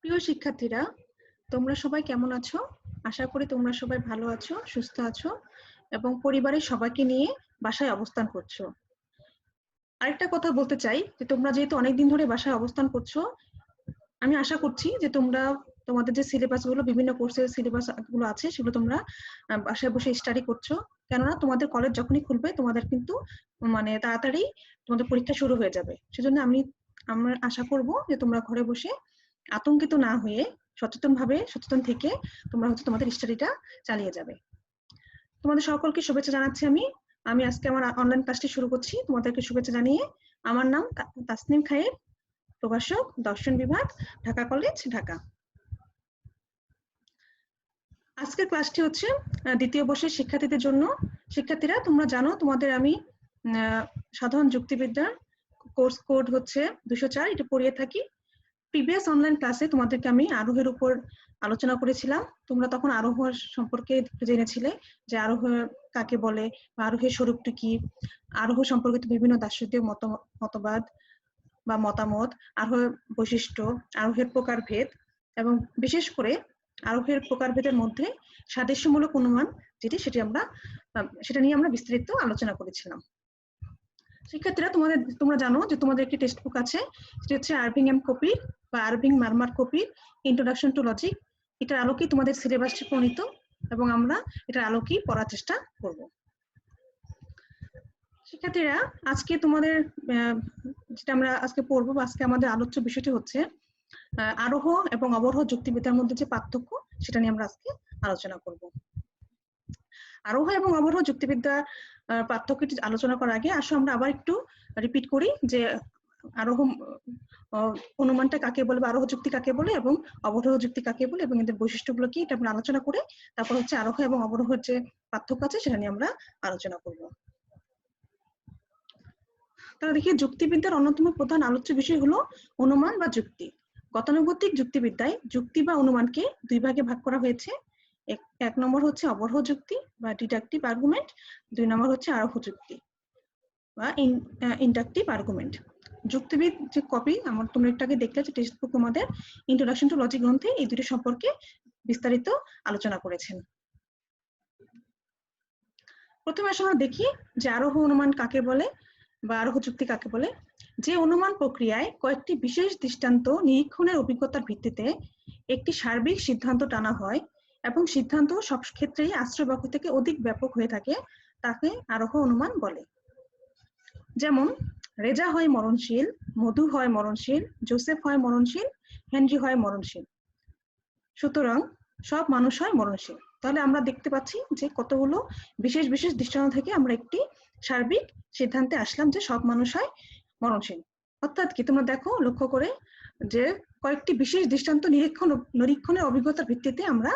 প্রিয় শিক্ষার্থীরা, তোমরা সবাই কেমন আছো? আশা করি তোমরা সবাই ভালো আছো, সুস্থ আছো এবং পরিবারের সবাইকে নিয়ে বাসায় অবস্থান করছো। আরেকটা কথা বলতে চাই যে তোমরা যেহেতু অনেকদিন ধরে বাসায় অবস্থান করছো, আমি আশা করছি যে তোমরা তোমাদের যে সিলেবাস গুলো, বিভিন্ন কোর্সের সিলেবাস গুলো আছে, সেগুলো তোমরা বাসায় বসে স্টাডি করছো। কেননা তোমাদের কলেজ যখনই খুলবে তোমাদের কিন্তু মানে তাড়াতাড়ি তোমাদের পরীক্ষা শুরু হয়ে যাবে। সেজন্য আমরা আশা করব যে তোমরা ঘরে বসে আতঙ্কিত না হয়ে সচেতন থেকে তোমরা তোমাদের স্টাডিটা চালিয়ে যাবে। তোমাদের সকলকে শুভেচ্ছা জানাচ্ছি। আমি আজকে আমার অনলাইন ক্লাসটি শুরু করছি তোমাদেরকে শুভেচ্ছা জানিয়ে। আমার নাম তাসনিম খায়ের, প্রভাষক, দর্শন বিভাগ, ঢাকা কলেজ, ঢাকা। আজকের ক্লাসটি হচ্ছে দ্বিতীয় বর্ষের শিক্ষার্থীদের জন্য। শিক্ষার্থীরা, তোমরা জানো তোমাদের আমি সাধারণ যুক্তিবিদ্যার কোর্স কোড হচ্ছে 204 এটা পড়িয়ে থাকি। প্রিভিয়াস অনলাইন ক্লাসে তোমাদেরকে আমি আরোহের উপর আলোচনা করেছিলাম। তোমরা তখন আরোহ সম্পর্কে জেনেছিলে যে আরোহ কাকে বলে বা আরোহের স্বরূপটি কি, আরোহ সম্পর্কিত বিভিন্ন দার্শনিক মতবাদ বা মতামত, আরোহের বৈশিষ্ট্য, আরোহের প্রকারভেদ এবং বিশেষ করে আরোহের প্রকারভেদের মধ্যে সাদৃশ্যমূলক অনুমান সেটা নিয়ে আমরা বিস্তারিত আলোচনা করেছিলাম। শিক্ষার্থীরা, তোমরা জানো যে তোমাদের একটি টেক্সট বুক আছে, সেটি হচ্ছে আরভিং এম কপির বা আরভিং মারমার কপির ইন্ট্রোডাকশন টু লজিক। এটার আলোকেই তোমাদের সিলেবাসটি প্রণীত এবং আমরা এটার আলোকেই পড়ার চেষ্টা করব। শিক্ষার্থীরা, আজকে তোমাদের যেটা আমরা আজকে পড়বো, আজকে আমাদের আলোচ্য বিষয়টি হচ্ছে আরোহ এবং অবরোহ যুক্তিবিদ্যার মধ্যে যে পার্থক্য, সেটা নিয়ে আমরা আজকে আলোচনা করব। আরোহ এবং অবরোহ যুক্তিবিদ্যার পার্থক্যটি আলোচনা করার আগে আসো আমরা আবার একটু রিপিট করি যে আরোহ অনুমানটা কাকে বলে, আরোহ যুক্তি কাকে বলে এবং অবরোহ যুক্তি কাকে বলে এবং এদের বৈশিষ্ট্যগুলো কি, এটা আমরা আলোচনা করে তারপর হচ্ছে আরোহ এবং অবরোহের যে পার্থক্য আছে সেটা নিয়ে আমরা আলোচনা করব। তাহলে দেখি, যুক্তিবিদ্যার অন্যতম প্রধান আলোচ্য বিষয় হলো অনুমান বা যুক্তি। গতানুগতিক যুক্তিবিদ্যায় যুক্তি বা অনুমানকে দুই ভাগে ভাগ করা হয়েছে। এক নম্বর হচ্ছে অবরোহ যুক্তি বা ডিডাকটিভ আর্গুমেন্ট, দুই নম্বর হচ্ছে আরোহ যুক্তি বা ইন্ডাকটিভ আর্গুমেন্ট। যুক্তিবিদ যে কপি তোমরা একটু আগে দেখলে যে টেক্সট বুক তোমাদের ইন্ট্রোডাকশন টু লজিক গ্রন্থে এই দুটো সম্পর্কে বিস্তারিত আলোচনা করেছেন। প্রথমে আসলে আমরা দেখি যে আরোহ অনুমান কাকে বলে বা আরোহ যুক্তি কাকে বলে। যে অনুমান প্রক্রিয়ায় কয়েকটি বিশেষ দৃষ্টান্ত নিরীক্ষণের অভিজ্ঞতার ভিত্তিতে একটি সার্বিক সিদ্ধান্ত টানা হয় এবং সিদ্ধান্ত সব ক্ষেত্রেই আশ্রয় বাক্য থেকে অধিক ব্যাপক হয়ে থাকে, তাকে আরোহ অনুমান বলে। যেমন, রেজা হয় মরণশীল, মধু হয় মরণশীল, জোসেফ হয় মরণশীল, হেনরি হয় মরণশীল, সুতরাং সব মানুষ হয় মরণশীল। তাহলে আমরা দেখতে পাচ্ছি যে কতগুলো বিশেষ বিশেষ দৃষ্টান্ত থেকে আমরা একটি সার্বিক সিদ্ধান্তে আসলাম যে সব মানুষ হয় মরণশীল। অর্থাৎ কি, তোমরা দেখো লক্ষ্য করে যে কয়েকটি বিশেষ দৃষ্টান্ত নিরীক্ষণের অভিজ্ঞতার ভিত্তিতে আমরা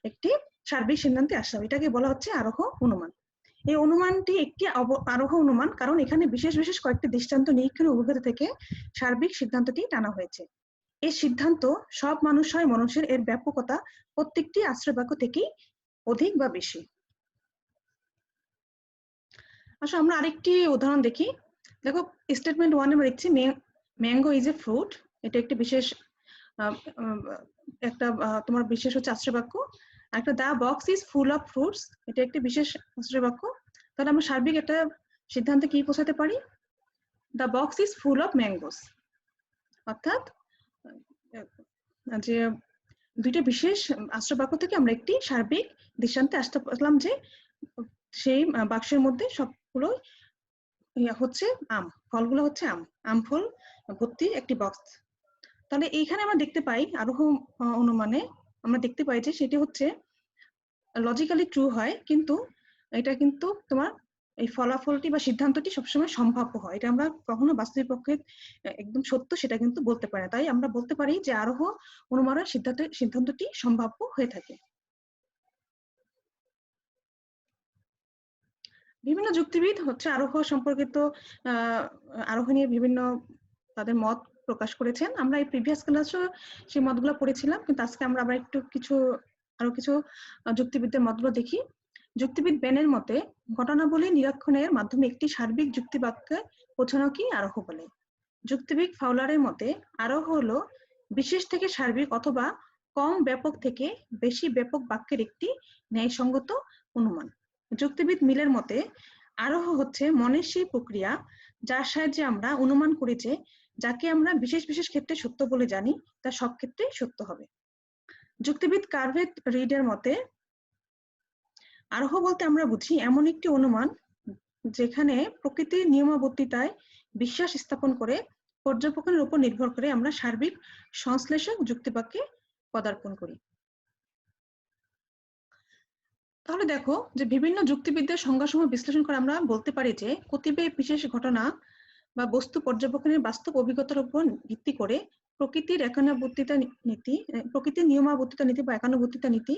একটি সার্বিক সিদ্ধান্তে আসলাম, এটাকে বলা হচ্ছে আরোহ অনুমান। এই অনুমানটি একটি আরোহ অনুমান, কারণ এখানে বিশেষ বিশেষ কয়েকটি দৃষ্টান্ত নিরীক্ষণের অভিজ্ঞতা থেকে সার্বিক সিদ্ধান্তটি টানা হয়েছে। এই সিদ্ধান্ত সব মানুষ হয় মরণশীল এর ব্যাপকতা প্রত্যেকটি আশ্রয় বাক্য থেকেই অধিক বা বেশি। আসলে আমরা আরেকটি উদাহরণ দেখি। দেখো, স্টেটমেন্ট 1 আমরা দেখছি ম্যাঙ্গো ইজ এ ফ্রুট। এটা একটি বিশেষ তোমার বিশেষ হচ্ছে আশ্রয় বাক্য। একটা the box is full of fruits, এটা একটি বিশেষ আশ্রয় বাক্য। তাহলে আমরা সার্বিক একটা সিদ্ধান্তে কি পৌঁছাতে পারি? The box is full of mangoes. অর্থাৎ যে দুইটা বিশেষ আশ্রয় বাক্য থেকে আমরা একটি সার্বিক দৃষ্টান্তে আসতে পারলাম যে সেই বাক্সের মধ্যে সবগুলো হচ্ছে আম, ফলগুলো হচ্ছে আম ফল ভর্তি একটি বক্স। তাহলে এইখানে আমরা দেখতে পাই আরোহ অনুমানে আমরা দেখতে পাই যে সেটি হচ্ছে লজিক্যালি ট্রু হয়, কিন্তু এটা কিন্তু তোমার এই ফলাফলটি বা সিদ্ধান্তটি সবসময় সম্ভাব্য হয়। এটা আমরা কখনো বাস্তবিক পক্ষে একদম সত্য সেটা কিন্তু বলতে পারি না। তাই আমরা বলতে পারি যে আরোহ অনুমানের সিদ্ধান্তটি সম্ভাব্য হয়ে থাকে। বিভিন্ন যুক্তিবিদ হচ্ছে আরোহ সম্পর্কিত আরোহ নিয়ে বিভিন্ন তাদের মত প্রকাশ করেছেন। আমরা এই প্রিভিয়াস ক্লাসে সেই মতগুলো পড়েছিলাম, কিন্তু আজকে আমরা আবার আরো কিছু যুক্তিবিদদের মতগুলো দেখি। যুক্তিবিদ বেনের মতে ঘটনাবলী নিরীক্ষণের মাধ্যমে একটি সার্বিক যুক্তিবাক্যে পৌঁছানো কি আরোহ বলে। যুক্তিবিদ ফাউলারের মতে আরোহ হলো বিশেষ থেকে সার্বিক অথবা কম ব্যাপক থেকে বেশি ব্যাপক বাক্যের একটি ন্যায়সঙ্গত অনুমান। যুক্তিবিদ মিলের মতে আরোহ হচ্ছে মনের সেই প্রক্রিয়া যার সাহায্যে আমরা অনুমান করি যে যাকে আমরা বিশেষ বিশেষ ক্ষেত্রে সত্য বলে জানি তা সব ক্ষেত্রে সত্য হবে। যুক্তিবিদ কার্ভেট রিডের মতে আরোহ বলতে আমরা বুঝি এমন একটি অনুমান যেখানে প্রকৃতির নিয়মাবর্তিতায় বিশ্বাস স্থাপন করে পর্যবেক্ষণের উপর নির্ভর করে আমরা সার্বিক সংশ্লেষক যুক্তিবাক্যে পদার্পণ করি। তাহলে দেখো যে বিভিন্ন যুক্তিবিদ্যার সংজ্ঞাসমূহ বিশ্লেষণ করে আমরা বলতে পারি যে কতিপয় বিশেষ ঘটনা বা বস্তু পর্যবেক্ষণের বাস্তব অভিজ্ঞতার উপর ভিত্তি করে প্রকৃতির নিয়মাবর্তিতা নীতি বা একানুবর্তিতা নীতি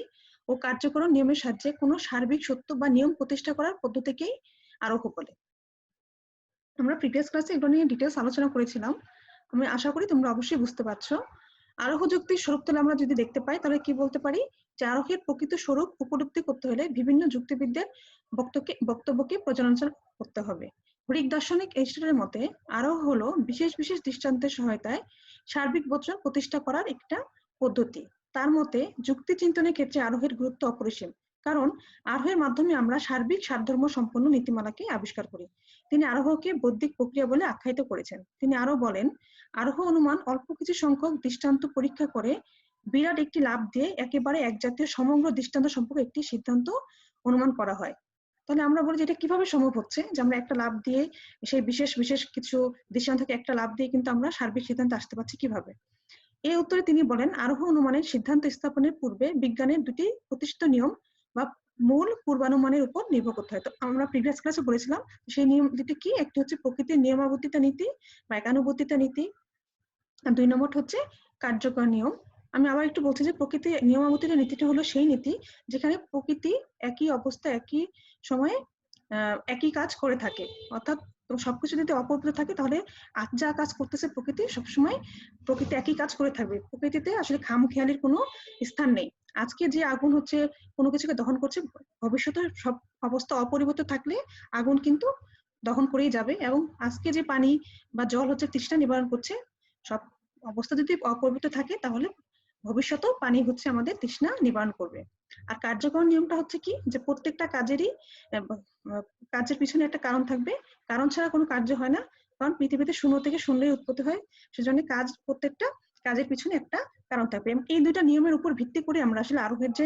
ও কার্যকরণ নিয়মের সাহায্যে কোনো সার্বিক সত্য বা নিয়ম প্রতিষ্ঠা করার পদ্ধতিকেই আরোহ বলে। আমরা প্রিভিয়াস ক্লাসে এগুলো নিয়ে ডিটেলস আলোচনা করেছিলাম, আমি আশা করি তোমরা অবশ্যই বুঝতে পারছো। আরোহ যুক্তির স্বরূপ তাহলে আমরা যদি দেখতে পাই তাহলে কি বলতে পারি যে আরোহের প্রকৃত স্বরূপ উপলব্ধি করতে হলে বিভিন্ন যুক্তিবিদদের বক্তব্যকে পর্যালোচনা করতে হবে। গ্রিক দার্শনিক এরিস্টটলের মতে আরোহ হলো বিশেষ বিশেষ দৃষ্টান্তের সহায়তায় সার্বিক বচন প্রতিষ্ঠা করার একটা পদ্ধতি। তার মতে যুক্তি চিন্তনের ক্ষেত্রে আরোহের গুরুত্ব অপরিসীম, কারণ আরোহের মাধ্যমে আমরা সার্বিক সারধর্ম সম্পন্ন নীতিমালাকে আবিষ্কার করি। তিনি আরোহকে বৌদ্ধিক প্রক্রিয়া বলে আখ্যায়িত করেছেন। তিনি আরো বলেন আরোহ অনুমান অল্প কিছু সংখ্যক দৃষ্টান্ত পরীক্ষা করে বিরাট একটি লাভ দিয়ে একেবারে এক জাতীয় সমগ্র দৃষ্টান্ত সম্পর্কে একটি সিদ্ধান্ত অনুমান করা হয়। তাহলে আমরা বলি যে এটা কিভাবে সম্ভব হচ্ছে যে আমরা একটা লাভ দিয়ে সেই বিশেষ বিশেষ কিছু দৃষ্টান্ত থেকে একটা লাভ দিয়ে কিন্তু আমরা সার্বিক সিদ্ধান্তে আসতে পারছি কিভাবে। এই উত্তরে তিনি বলেন আরোহ অনুমানের সিদ্ধান্ত স্থাপনের পূর্বে বিজ্ঞানের দুটি প্রতিষ্ঠিত নিয়ম বা মূল পূর্বানুমানের উপর নির্ভর করতে হয়। তো আমরা প্রিভিয়াস ক্লাসে বলেছিলাম সেই নিয়ম দুটি কি, একটি হচ্ছে প্রকৃতির নিয়মাবর্তিতা নীতি বা একানুবর্তিতা নীতি, আর ২ নম্বর হচ্ছে কার্যকর নিয়ম। আমি আবার একটু বলছি যে প্রকৃতির নিয়মাবর্তিতা নীতিটা হলো সেই নীতি যেখানে প্রকৃতি একই অবস্থা একই সময়ে একই কাজ করে থাকে, অর্থাৎ সবকিছু যদি অপরিবর্তিত থাকে তাহলে আজ যা কাজ করতেছে প্রকৃতি সবসময় প্রকৃতি একই কাজ করে থাকবে। প্রকৃতিতে আসলে খামখেয়ালির কোনো স্থান নেই। আজকে যে আগুন হচ্ছে কোনো কিছুকে দহন করছে, ভবিষ্যতে সব অবস্থা অপরিবর্তিত থাকলে আগুন কিন্তু দহন করেই যাবে, এবং আজকে যে পানি বা জল হচ্ছে তৃষ্ণা নিবারণ করছে, সব অবস্থা যদি অপরিবর্তিত থাকে তাহলে ভবিষ্যতেও পানি হচ্ছে আমাদের তৃষ্ণা নিবারণ করবে। আর কার্যকর নিয়মটা হচ্ছে কি যে প্রত্যেকটা কাজেরই কাজের পিছনে একটা কারণ থাকবে, কারণ ছাড়া কোনো কার্য হয় না, কারণ পৃথিবীতে শূন্য থেকে শূন্যের উৎপত্তি হয়, সেজন্য প্রত্যেকটা কাজের পিছনে একটা কারণ থাকবে। এই দুইটা নিয়মের উপর ভিত্তি করে আমরা আসলে আরোহের যে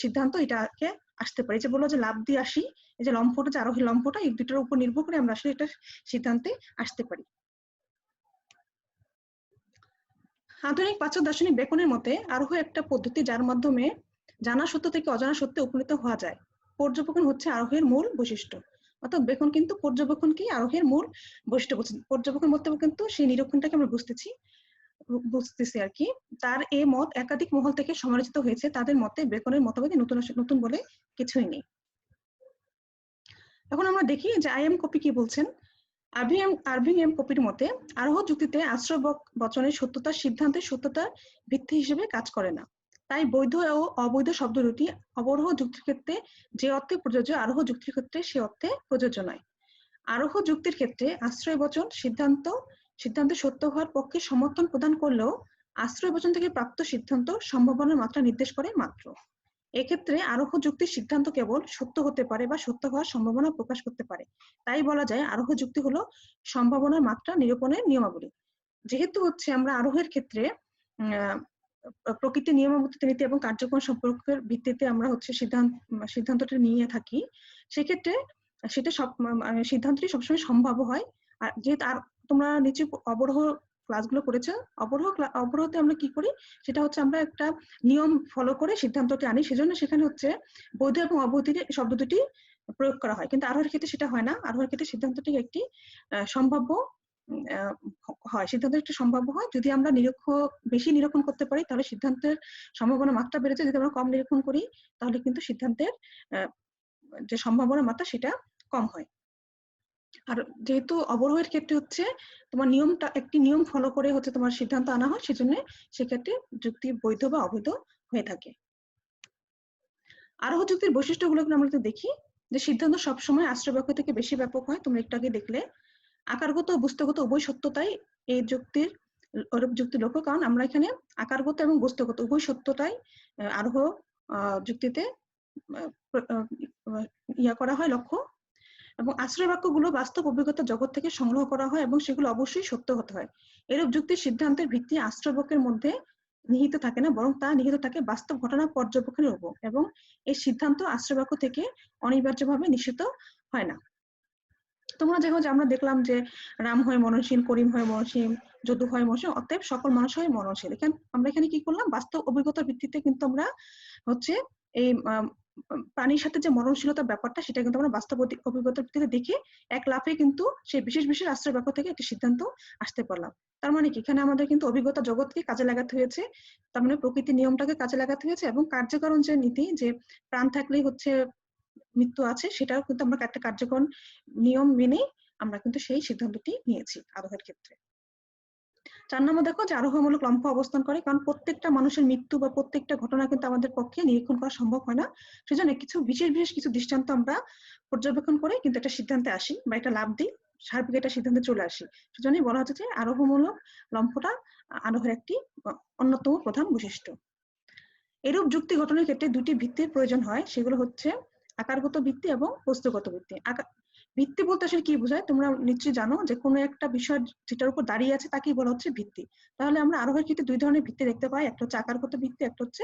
সিদ্ধান্ত এটাকে আসতে পারি। যে বললো যে লাভ দিয়ে আসি, এই যে লম্ফটা যে আরোহীর লম্ফটা, এই দুটোর উপর নির্ভর করে আমরা আসলে এটা সিদ্ধান্তে আসতে পারি। আধুনিক প্রাচ্য দার্শনিক বেকনের মতে আরোহ একটা পদ্ধতি যার মাধ্যমে জানা সত্য থেকে অজানা সত্যে উপনীত হওয়া যায়। পর্যবেক্ষণ হচ্ছে আরোহের মূল বৈশিষ্ট্য। অর্থাৎ বেকন কিন্তু পর্যবেক্ষণকেই আরোহের মূল বৈশিষ্ট্য বলছেন। পর্যবেক্ষণ বলতে কিন্তু সেই নিরীক্ষণটাকে আমরা বুঝতেছি আর কি। তার এই মত একাধিক মহল থেকে সমালোচিত হয়েছে। তাদের মতে বেকনের মতবাদে নতুন বলে কিছুই নেই। এখন আমরা দেখি যে আই এম কপি কি বলছেন। আরভিং এম কপির মতে আরোহ যুক্তিতে আশ্রয় বচনের সত্যতার সিদ্ধান্তের সত্যতার ভিত্তি হিসেবে কাজ করে না। তাই বৈধ ও অবৈধ শব্দ দুটি অবরোহ যুক্তির ক্ষেত্রে যে অর্থে প্রযোজ্য আরোহ যুক্তির ক্ষেত্রে সে অর্থে প্রযোজ্য নয়। আরোহ যুক্তির ক্ষেত্রে আশ্রয় বচন সিদ্ধান্তে সত্য হওয়ার পক্ষে সমর্থন প্রদান করলেও আশ্রয় বচন থেকে প্রাপ্ত সিদ্ধান্ত সম্ভাবনার মাত্রা নির্দেশ করে মাত্র। এক্ষেত্রে আরোহ যুক্তির সিদ্ধান্ত কেবল সত্য হতে পারে বা সত্য হওয়ার সম্ভাবনা প্রকাশ করতে পারে। তাই বলা যায় আরোহ যুক্তি হলো সম্ভাবনার মাত্রা নিরূপণের নিয়মাবলী। যেহেতু হচ্ছে আমরা আরোহের ক্ষেত্রে প্রকৃতির নিয়মাবর্তিত নীতি এবং কার্যক্রম সম্পর্কের ভিত্তিতে আমরা হচ্ছে সিদ্ধান্তটা নিয়ে থাকি, সেক্ষেত্রে সেটা সিদ্ধান্তটি সবসময় সম্ভাব্য হয়। আর যেহেতু আর তোমরা নিচে অবরোহ ক্লাসগুলো করেছো, অবরোহতে আমরা কি করি সেটা হচ্ছে আমরা একটা নিয়ম ফলো করে সিদ্ধান্তটি আনি, সেজন্য সেখানে হচ্ছে বৈধ এবং অবৈধ শব্দ দুটি প্রয়োগ করা হয়। কিন্তু আরোহের ক্ষেত্রে সেটা হয় না। আরোহের ক্ষেত্রে সিদ্ধান্তটি একটি সম্ভাব্য হয়, সিদ্ধান্ত একটু সম্ভাব্য হয়। যদি আমরা বেশি নিরীক্ষণ করতে পারি তাহলে সিদ্ধান্তের সম্ভাবনা মাত্রা বেড়ে যায়, যদি আমরা কম নিরীক্ষণ করি তাহলে কিন্তু সিদ্ধান্তের যে সম্ভাবনা মাত্রা সেটা কম হয়। আর যেহেতু অবরোহের ক্ষেত্রে হচ্ছে তোমার একটি নিয়ম ফলো করে হচ্ছে তোমার সিদ্ধান্ত আনা হয়, সেজন্য সেক্ষেত্রে যুক্তি বৈধ বা অবৈধ হয়ে থাকে। আরোহ যুক্তির বৈশিষ্ট্যগুলো আমরা দেখি যে সিদ্ধান্ত সবসময় আশ্রয় বাক্য থেকে বেশি ব্যাপক হয়। তোমরা একটু আগে দেখলে আকারগত ও বস্তুগত উভয় সত্যতাই এই যুক্তির লক্ষ্য, কারণ আমরা এখানে আকারগত এবং বস্তুগত উভয় সত্যটাই আরোহ যুক্তিতে করা হয় লক্ষ্য। এবং আশ্রয় বাক্যগুলো বাস্তব অভিজ্ঞতা জগৎ থেকে সংগ্রহ করা হয় এবং সেগুলো অবশ্যই সত্য হতে হয়। এরূপ যুক্তির সিদ্ধান্তের ভিত্তি আশ্রয় বাক্যের মধ্যে নিহিত থাকে না, বরং তা নিহিত থাকে বাস্তব ঘটনা পর্যবেক্ষণের উপর, এবং এই সিদ্ধান্ত আশ্রয় বাক্য থেকে অনিবার্যভাবে নিশ্চিত হয় না। তোমরা দেখো যে আমরা দেখলাম যে রাম হয় মননশীল, করিম হয় মননশীল, যদু হয় মননশীল, অতএব সকল মানুষ হয় মননশীল। আমরা এখানে কি করলাম, বাস্তব অভিজ্ঞতার ভিত্তিতে কিন্তু আমরা হচ্ছে এই প্রাণীর সাথে যে মননশীলতার ব্যাপারটা, সেটা কিন্তু আমরা বাস্তব অভিজ্ঞতার ভিত্তিতে দেখে এক লাফে কিন্তু সেই বিশেষ বিশেষ আশ্রয় বাক্য থেকে একটি সিদ্ধান্ত আসতে পারলাম। তার মানে কি, এখানে আমাদের কিন্তু অভিজ্ঞতা জগৎকে কাজে লাগাতে হয়েছে, তার মানে প্রকৃতির নিয়মটাকে কাজে লাগাতে হয়েছে, এবং কার্যকারণ যে নীতি, যে প্রাণ থাকলেই হচ্ছে মৃত্যু আছে, সেটাও কিন্তু আমরা একটা কার্যকর নিয়ম মেনে আমরা কিন্তু সেই সিদ্ধান্তটি নিয়েছি আরোহের ক্ষেত্রে। 4 নম্বর দেখো যে আরোহমূলক লম্ফ অবস্থান করে, কারণ প্রত্যেকটা মানুষের মৃত্যু বা প্রত্যেকটা ঘটনা কিন্তু আমাদের পক্ষে নিরীক্ষণ করা সম্ভব হয় না। সেজন্য কিছু বিশেষ বিশেষ কিছু দৃষ্টান্ত আমরা পর্যবেক্ষণ করে কিন্তু একটা সিদ্ধান্তে আসি বা একটা লাভ দিই, সার্বিক একটা সিদ্ধান্তে চলে আসি। সেজন্যই বলা হচ্ছে যে আরোহমূলক লম্ফটা আরোহের একটি অন্যতম প্রধান বৈশিষ্ট্য। এরূপ যুক্তি গঠনের ক্ষেত্রে দুটি ভিত্তির প্রয়োজন হয়, সেগুলো হচ্ছে আকারগত ভিত্তি এবং বস্তুগত ভিত্তি। ভিত্তি বলতে আসলে কি বোঝায় তোমরা নিশ্চয়ই জানো, যে কোনো একটা বিষয় যেটার উপর দাঁড়িয়ে আছে তাকেই বলা হচ্ছে ভিত্তি। তাহলে আমরা আরোহের ক্ষেত্রে দুই ধরনের ভিত্তি দেখতে পাই, একটা হচ্ছে আকারগত ভিত্তি, একটা হচ্ছে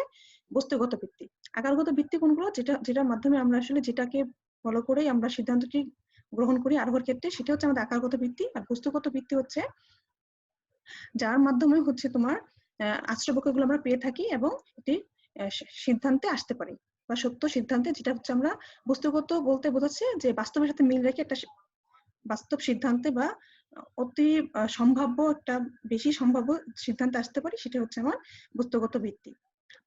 বস্তুগত ভিত্তি। আকারগত ভিত্তি কোনগুলো, যেটার মাধ্যমে আমরা আসলে যেটাকে ফলো করেই আমরা সিদ্ধান্তটি গ্রহণ করি আরোহের ক্ষেত্রে, সেটা হচ্ছে আমাদের আকারগত ভিত্তি। আর বস্তুগত ভিত্তি হচ্ছে যার মাধ্যমে হচ্ছে তোমার আশ্রয় বাক্যগুলো আমরা পেয়ে থাকি এবং এটি সিদ্ধান্তে আসতে পারি বা সত্য সিদ্ধান্তে, যেটা হচ্ছে আমরা বস্তুগত বলতে বোঝাচ্ছে যে বাস্তবের সাথে মিল রেখে একটা বাস্তব সিদ্ধান্তে বা অতি সম্ভাব্য একটা বেশি সম্ভাব্য সিদ্ধান্তে আসতে পারি, সেটা হচ্ছে আমার বস্তুগত ভিত্তি।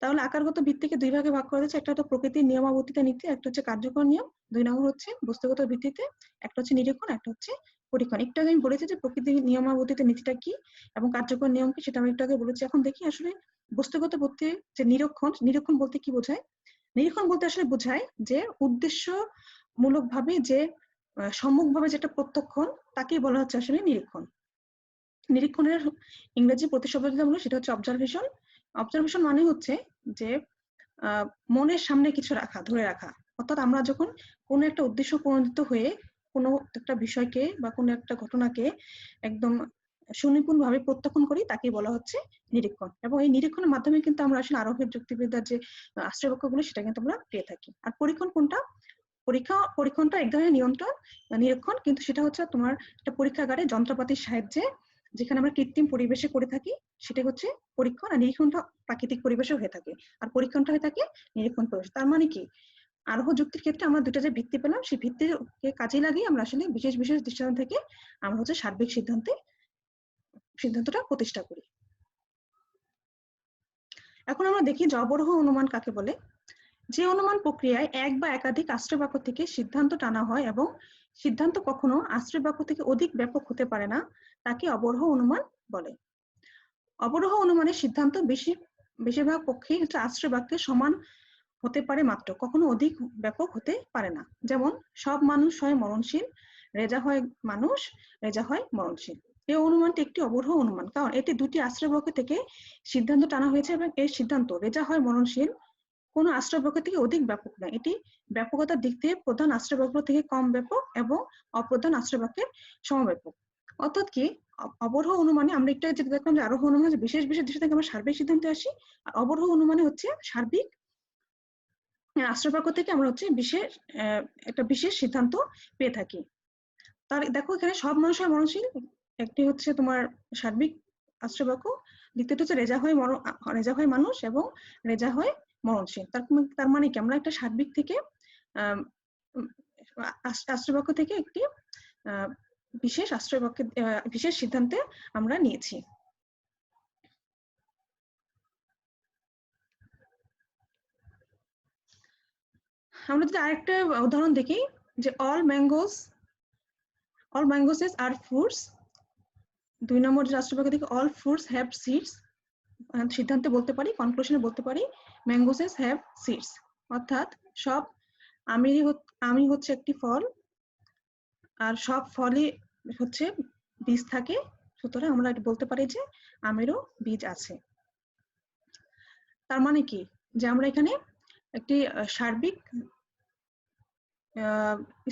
তাহলে আকারগত ভিত্তিকে দুই ভাগে ভাগ করা যাচ্ছে, একটা হচ্ছে প্রকৃতির নিয়মাবর্তিত নীতি, একটা হচ্ছে কার্যকর নিয়ম। 2 নম্বর হচ্ছে বস্তুগত ভিত্তিতে, একটা হচ্ছে নিরীক্ষণ, একটা হচ্ছে পরীক্ষণ। একটু আগে আমি বলেছি যে প্রকৃতির নিয়মাবর্তিত নীতিটা কি এবং কার্যকর নিয়ম কি, সেটা আমি একটু আগে বলেছি। এখন দেখি আসলে বস্তুগত ভিত্তি যে নিরীক্ষণ বলতে কি বোঝায়। নিরীক্ষণ বলতে আসলে বোঝায় যে উদ্দেশ্যমূলক ভাবে যে সম্মুখভাবে যেটা প্রত্যক্ষণ, তাকেই বলা হচ্ছে আসলে নিরীক্ষণ। নিরীক্ষণের ইংরেজি প্রতিশব্দ যদি আমরা, সেটা হচ্ছে অবজারভেশন। অবজারভেশন মানে হচ্ছে যে মনের সামনে কিছু রাখা, ধরে রাখা। অর্থাৎ আমরা যখন কোনো একটা উদ্দেশ্য প্রণোদিত হয়ে কোনো একটা বিষয়কে বা কোনো একটা ঘটনাকে একদম সুনিপুণ ভাবে প্রত্যক্ষণ করি, তাকে বলা হচ্ছে নিরীক্ষণ। এবং এই নিরীক্ষণের মাধ্যমে কিন্তু আমরা আসলে আরোহের যুক্তিবিদ্যার যে আশ্রয় বাক্যগুলো, সেটা কিন্তু আমরা পেয়ে থাকি। আর পরীক্ষণ কোনটা? পরীক্ষণটা এক ধরনের নিয়ন্ত্রণ নিরীক্ষণ, কিন্তু সেটা হচ্ছে তোমার একটা পরীক্ষাগারে যন্ত্রপাতির সাহায্যে, যেখানে আমরা কৃত্রিম পরিবেশে করে থাকি, সেটা হচ্ছে পরীক্ষণ। আর নিরীক্ষণটা প্রাকৃতিক পরিবেশে হয়ে থাকে, আর পরীক্ষণটা হয়ে থাকে নিরীক্ষণ পরিবেশ। তার মানে কি, আরোহ যুক্তির ক্ষেত্রে আমরা দুটো যে ভিত্তি পেলাম, সেই ভিত্তিকে কাজে লাগিয়ে আমরা আসলে বিশেষ বিশেষ দৃষ্টান্ত থেকে আমরা হচ্ছে সার্বিক সিদ্ধান্তটা প্রতিষ্ঠা করি। এখন আমরা দেখি যে অবরোহ অনুমান কাকে বলে। যে অনুমান প্রক্রিয়ায় এক বা একাধিক আশ্রয় বাক্য থেকে সিদ্ধান্ত টানা হয় এবং সিদ্ধান্ত কখনো আশ্রয় বাক্য থেকে অধিক ব্যাপক হতে পারে না, তাকে অবরোহ অনুমান বলে। অবরোহ অনুমানের সিদ্ধান্ত বেশিরভাগ পক্ষেই হচ্ছে আশ্রয় বাক্যের সমান হতে পারে মাত্র, কখনো অধিক ব্যাপক হতে পারে না। যেমন সব মানুষ হয় মরণশীল, রেজা হয় মানুষ, রেজা হয় মরণশীল। এই অনুমানটি একটি অবরোহ অনুমান, কারণ এটি দুটি আশ্রয় বাক্য থেকে সিদ্ধান্ত টানা হয়েছে এবং এর সিদ্ধান্ত রেজা হয় মরণশীল কোন আশ্রয় বাক্য থেকে অধিক ব্যাপক নয়। এটি ব্যাপকতার দিক থেকে প্রধান আশ্রয় বাক্য থেকে কম ব্যাপক এবং অপ্রধান আশ্রয় বাক্যের সমব্যাপক। অর্থাৎ কি, অবরোহ অনুমানে আমরা একটা যেটা দেখলাম যে আরোহ অনুমানে বিশেষ বিশেষ দৃষ্টি থেকে আমরা সার্বিক সিদ্ধান্তে আসি, আর অবরোহ অনুমানে হচ্ছে সার্বিক আশ্রয় বাক্য থেকে আমরা হচ্ছে একটা বিশেষ সিদ্ধান্ত পেয়ে থাকি। তার দেখো এখানে সব মানুষ হয় মরণশীল, একটি হচ্ছে তোমার সার্বিক আশ্রয় বাক্য, দ্বিতীয়টি হচ্ছে রেজা হয় মানুষ এবং রেজা হয় মরণশীল। তার মানে কি, আমরা একটা সার্বিক থেকে আশ্রয় বাক্য থেকে একটি বিশেষ আশ্রয় বাক্য বিশেষ সিদ্ধান্তে আমরা নিয়েছি। আমরা যদি আরেকটা উদাহরণ দেখি, যে অল ম্যাঙ্গোস আর ফ্রুটস। 2 নম্বর যে আশ্রয় বাক্য থেকে অল ফ্রুটস হ্যাভ সিডস, সিদ্ধান্তে বলতে পারি, কনক্লুশনে বলতে পারি ম্যাঙ্গোসেস হ্যাভ সিডস। অর্থাৎ সব আমি হচ্ছে একটি ফল, আর সব ফলই হচ্ছে বীজ থাকে, সুতরাং আমরা এটা বলতে পারি যে আমেরও বীজ আছে। তার মানে কি, যে আমরা এখানে একটি সার্বিক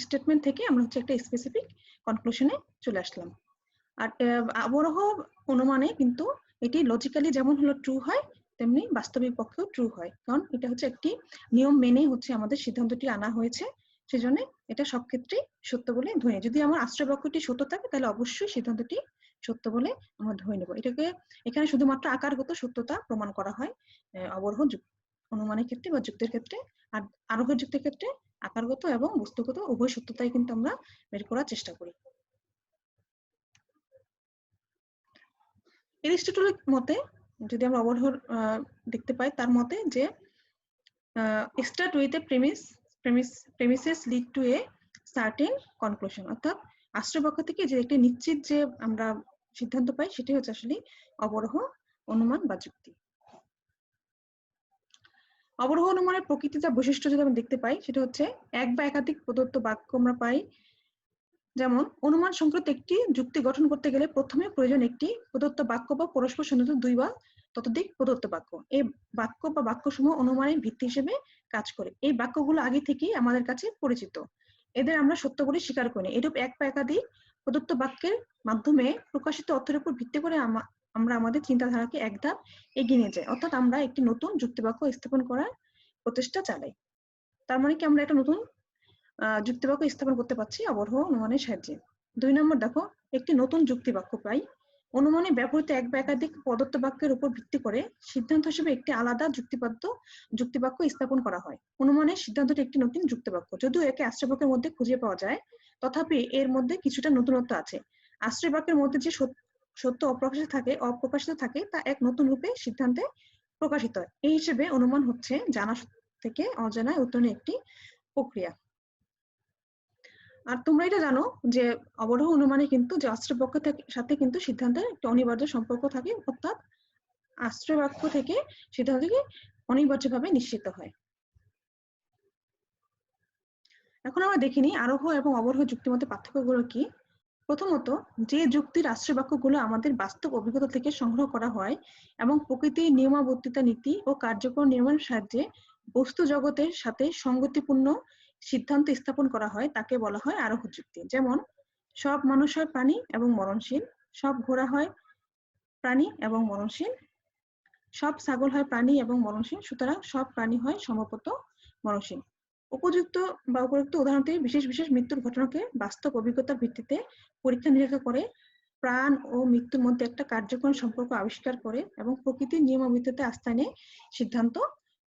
স্টেটমেন্ট থেকে আমরা হচ্ছে একটা স্পেসিফিক কনক্লুশনে চলে আসলাম। আর অবরোহ অনুমানে কিন্তু এটি লজিক্যালি যেমন হলো ট্রু হয়, তেমনি বাস্তবিক পক্ষেও ট্রু হয়, কারণ এটা হচ্ছে একটি নিয়ম মেনে হচ্ছে আমাদের সিদ্ধান্তটি আনা হয়েছে, সেজন্য এটা সব ক্ষেত্রেই সত্য বলে ধরে। যদি আমার আশ্রয় বাক্যটি সত্য থাকে তাহলে অবশ্যই সিদ্ধান্তটি সত্য বলে আমরা ধরে নেব। এটাকে এখানে শুধুমাত্র আকারগত সত্যতা প্রমাণ করা হয় অবরোহ অনুমানের ক্ষেত্রে বা যুক্তির ক্ষেত্রে, আর আরোহের যুক্তির ক্ষেত্রে আকারগত এবং বস্তুগত উভয় সত্যতাই কিন্তু আমরা বের করার চেষ্টা করি। এরিস্টটলের মতে যদি আমরা অবরোহর দেখতে পাই, তার মতে যে start with a premises lead to a certain conclusion, অর্থাৎ আশ্রয় পক্ষ থেকে যে একটি নিশ্চিত যে আমরা সিদ্ধান্ত পাই সেটি হচ্ছে আসলে অবরোহ অনুমান বা যুক্তি। অবরোহ অনুমানের প্রকৃতি যা বৈশিষ্ট্য যদি আমরা দেখতে পাই, সেটা হচ্ছে এক বা একাধিক প্রদত্ত বাক্য আমরা পাই। যেমন অনুমান সংক্রান্ত একটি যুক্তি গঠন করতে গেলে প্রথমে প্রয়োজন একটি প্রদত্ত বাক্য বা পরস্পর সন্নিহিত দুই বা ততোধিক প্রদত্ত বাক্য। এই বাক্য বা বাক্যসমূহ অনুমানের ভিত্তি হিসেবে কাজ করে। এই বাক্যগুলো আগে থেকেই আমাদের কাছে পরিচিত, এদের আমরা সত্য বলে স্বীকার করি। এরূপ এক বা একাধিক প্রদত্ত বাক্যের মাধ্যমে প্রকাশিত অর্থের উপর ভিত্তি করে আমরা আমাদের চিন্তাধারাকে এক ধাপ এগিয়ে নিয়ে যাই, অর্থাৎ আমরা একটি নতুন যুক্তিবাক্য স্থাপন করার প্রচেষ্টা চালাই। তার মানে কি, আমরা একটা নতুন যুক্তিবাক্য স্থাপন করতে পারছি অবরোহ অনুমানের সাহায্যে। 2 নম্বর দেখো, একটি নতুন যুক্তিবাক্য পাই। অনুমানে ব্যবহৃত এক বা একাধিক প্রদত্ত বাক্যের উপর ভিত্তি করে সিদ্ধান্ত হিসেবে একটি আলাদা যুক্তিবাক্য স্থাপন করা হয়। অনুমানের সিদ্ধান্তটি একটি নতুন যুক্তিবাক্য, যদিও একে আশ্রয় বাক্যের মধ্যে খুঁজে পাওয়া যায়, তথাপি এর মধ্যে কিছুটা নতুনত্ব আছে। আশ্রয় বাক্যের মধ্যে যে সত্য অপ্রকাশিত থাকে তা এক নতুন রূপে সিদ্ধান্তে প্রকাশিত হয়। এই হিসেবে অনুমান হচ্ছে জানা থেকে অজানায় উত্তরণের একটি প্রক্রিয়া। আর তোমরা এটা জানো যে অবরোহ অনুমানে কিন্তু যে আশ্রয় বাক্য সাথে কিন্তু সিদ্ধান্তের একটা অনিবার্য সম্পর্ক থাকে, অর্থাৎ আশ্রয় বাক্য থেকে সিদ্ধান্তটি অনিবার্যভাবে নিশ্চিত হয়। এখন আমরা দেখিনি আরোহ এবং অবরোহ যুক্তির মধ্যে পার্থক্যগুলো কি। প্রথমত, যে যুক্তির আশ্রয় বাক্যগুলো আমাদের বাস্তব অভিজ্ঞতা থেকে সংগ্রহ করা হয় এবং প্রকৃতির নিয়মাবর্তিতা নীতি ও কার্যকর নির্মাণের সাহায্যে বস্তু জগতের সাথে সঙ্গতিপূর্ণ সিদ্ধান্ত স্থাপন করা হয়, তাকে বলা হয় আরোহ যুক্তি। যেমন, সব মানুষ হয় প্রাণী এবং মরণশীল, সব ঘোড়া হয় প্রাণী এবং মরণশীল, সব ছাগল হয় প্রাণী এবং মরণশীল, সুতরাং সব প্রাণী হয় সম্ভবত মরণশীল। উপযুক্ত বা উপযুক্ত উদাহরণটি বিশেষ বিশেষ মৃত্যুর ঘটনাকে বাস্তব অভিজ্ঞতার ভিত্তিতে পরীক্ষা নিরীক্ষা করে প্রাণ ও মৃত্যুর মধ্যে একটা কার্যকর সম্পর্ক আবিষ্কার করে এবং প্রকৃতির নিয়মাবর্তিতাতে আস্থা নিয়ে সিদ্ধান্ত